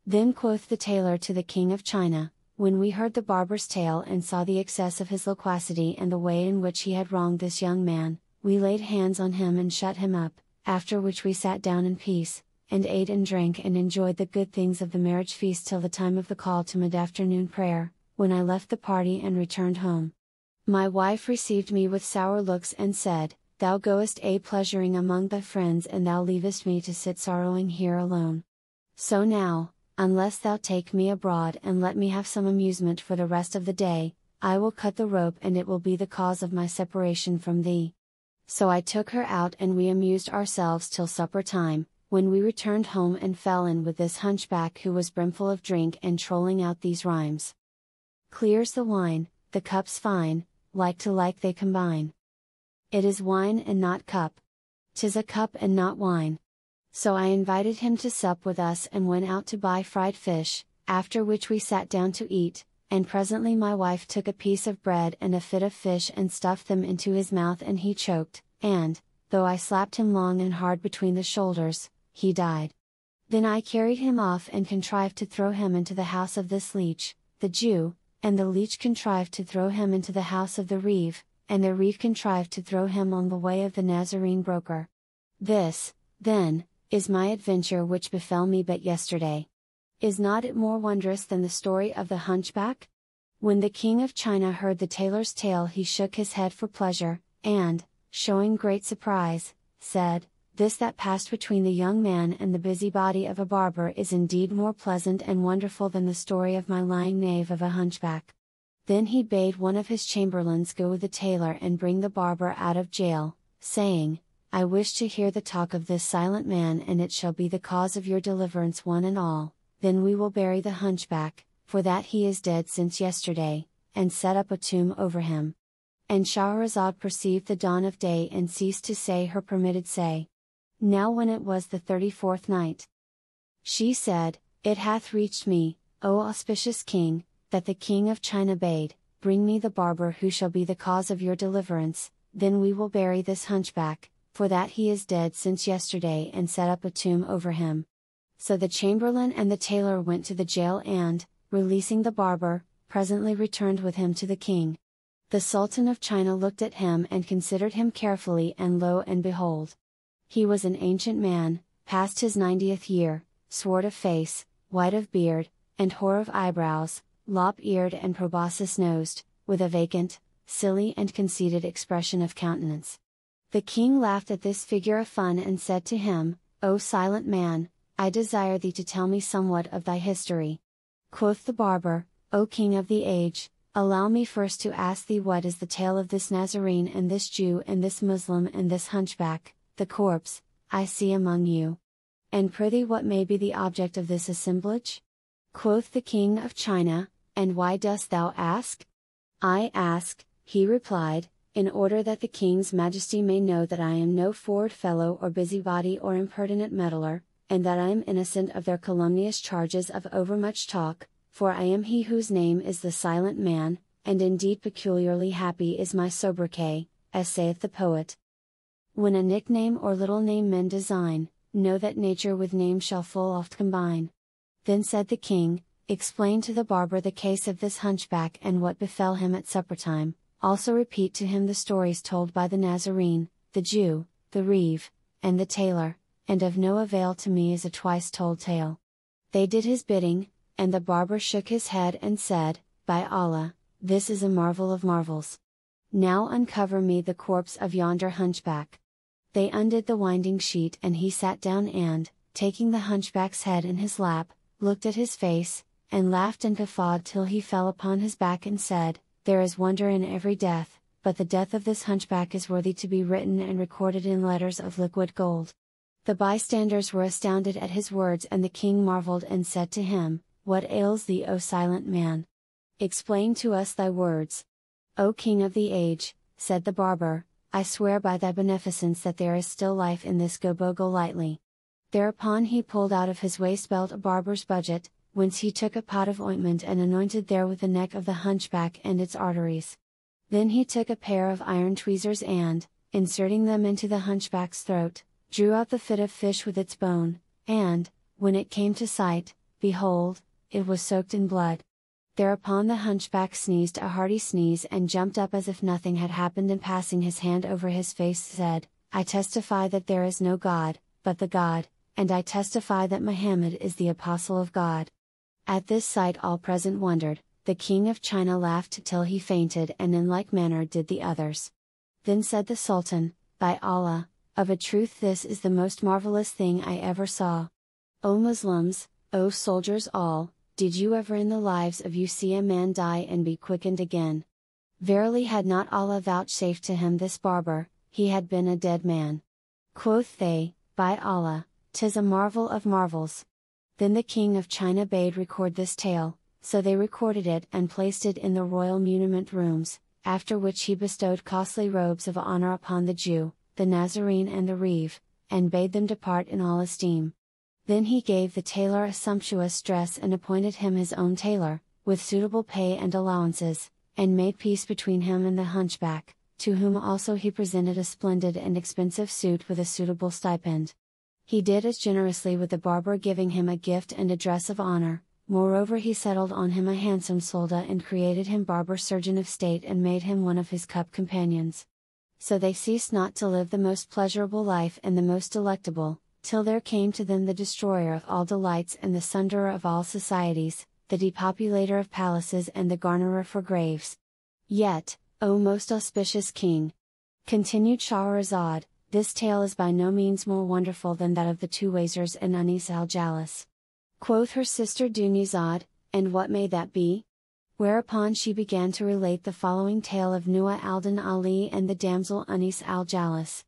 Then quoth the tailor to the king of China, when we heard the barber's tale and saw the excess of his loquacity and the way in which he had wronged this young man, we laid hands on him and shut him up, after which we sat down in peace, and ate and drank and enjoyed the good things of the marriage feast till the time of the call to mid-afternoon prayer, when I left the party and returned home. My wife received me with sour looks and said, Thou goest a pleasuring among thy friends and thou leavest me to sit sorrowing here alone. So now, unless thou take me abroad and let me have some amusement for the rest of the day, I will cut the rope and it will be the cause of my separation from thee. So I took her out and we amused ourselves till supper time, when we returned home and fell in with this hunchback who was brimful of drink and trolling out these rhymes. Clear's the wine, the cup's fine, like to like they combine. It is wine and not cup. 'Tis a cup and not wine. So I invited him to sup with us and went out to buy fried fish, after which we sat down to eat, and presently my wife took a piece of bread and a fit of fish and stuffed them into his mouth and he choked, and, though I slapped him long and hard between the shoulders, he died. Then I carried him off and contrived to throw him into the house of this leech, the Jew, and the leech contrived to throw him into the house of the reeve, and the reeve contrived to throw him on the way of the Nazarene broker. This, then, is my adventure which befell me but yesterday. Is not it more wondrous than the story of the hunchback? When the king of China heard the tailor's tale he shook his head for pleasure, and, showing great surprise, said, This that passed between the young man and the busybody of a barber is indeed more pleasant and wonderful than the story of my lying knave of a hunchback. Then he bade one of his chamberlains go with the tailor and bring the barber out of jail, saying, I wish to hear the talk of this silent man and it shall be the cause of your deliverance one and all, then we will bury the hunchback, for that he is dead since yesterday, and set up a tomb over him. And Shahrazad perceived the dawn of day and ceased to say her permitted say. Now when it was the 34th night, she said, It hath reached me, O auspicious king, that the king of China bade, Bring me the barber who shall be the cause of your deliverance, then we will bury this hunchback, for that he is dead since yesterday and set up a tomb over him. So the chamberlain and the tailor went to the jail and, releasing the barber, presently returned with him to the king. The Sultan of China looked at him and considered him carefully and lo and behold! He was an ancient man, past his 90th year, swart of face, white of beard, and hoar of eyebrows, lop-eared and proboscis-nosed, with a vacant, silly and conceited expression of countenance. The king laughed at this figure of fun and said to him, O silent man, I desire thee to tell me somewhat of thy history. Quoth the barber, O king of the age, allow me first to ask thee what is the tale of this Nazarene and this Jew and this Muslim and this hunchback, the corpse, I see among you. And prithee what may be the object of this assemblage? Quoth the king of China, And why dost thou ask? I ask, he replied, in order that the king's majesty may know that I am no forward fellow or busybody or impertinent meddler, and that I am innocent of their calumnious charges of overmuch talk, for I am he whose name is the Silent Man, and indeed peculiarly happy is my sobriquet, as saith the poet. When a nickname or little name men design, know that nature with name shall full oft combine. Then said the king, Explain to the barber the case of this hunchback and what befell him at supper time. Also repeat to him the stories told by the Nazarene, the Jew, the reeve, and the tailor, and of no avail to me is a twice told tale. They did his bidding, and the barber shook his head and said, By Allah, this is a marvel of marvels. Now uncover me the corpse of yonder hunchback. They undid the winding sheet and he sat down and, taking the hunchback's head in his lap, looked at his face, and laughed and guffawed till he fell upon his back and said, There is wonder in every death, but the death of this hunchback is worthy to be written and recorded in letters of liquid gold. The bystanders were astounded at his words and the king marveled and said to him, What ails thee, O silent man? Explain to us thy words. O king of the age, said the barber, I swear by thy beneficence that there is still life in this go lightly. Thereupon he pulled out of his waist-belt a barber's budget, whence he took a pot of ointment and anointed therewith the neck of the hunchback and its arteries. Then he took a pair of iron tweezers and, inserting them into the hunchback's throat, drew out the fit of fish with its bone, and, when it came to sight, behold, it was soaked in blood. Thereupon the hunchback sneezed a hearty sneeze and jumped up as if nothing had happened, and passing his hand over his face said, I testify that there is no God, but the God, and I testify that Muhammad is the apostle of God. At this sight all present wondered, the king of China laughed till he fainted, and in like manner did the others. Then said the Sultan, By Allah, of a truth this is the most marvelous thing I ever saw. O Muslims, O soldiers all, did you ever in the lives of you see a man die and be quickened again? Verily had not Allah vouchsafed to him this barber, he had been a dead man. Quoth they, By Allah, 'tis a marvel of marvels. Then the king of China bade record this tale, so they recorded it and placed it in the royal muniment rooms, after which he bestowed costly robes of honor upon the Jew, the Nazarene and the Reeve, and bade them depart in all esteem. Then he gave the tailor a sumptuous dress and appointed him his own tailor, with suitable pay and allowances, and made peace between him and the hunchback, to whom also he presented a splendid and expensive suit with a suitable stipend. He did as generously with the barber, giving him a gift and a dress of honor. Moreover, he settled on him a handsome solda and created him barber surgeon of state and made him one of his cup companions. So they ceased not to live the most pleasurable life and the most delectable, till there came to them the destroyer of all delights and the sunderer of all societies, the depopulator of palaces and the garnerer for graves. Yet, O most auspicious king! Continued Shahrazad, this tale is by no means more wonderful than that of the two Wazirs and Anis al-Jalis. Quoth her sister Dunyazad, and what may that be? Whereupon she began to relate the following tale of Nu'a al-Din Ali and the damsel Anis al-Jalis.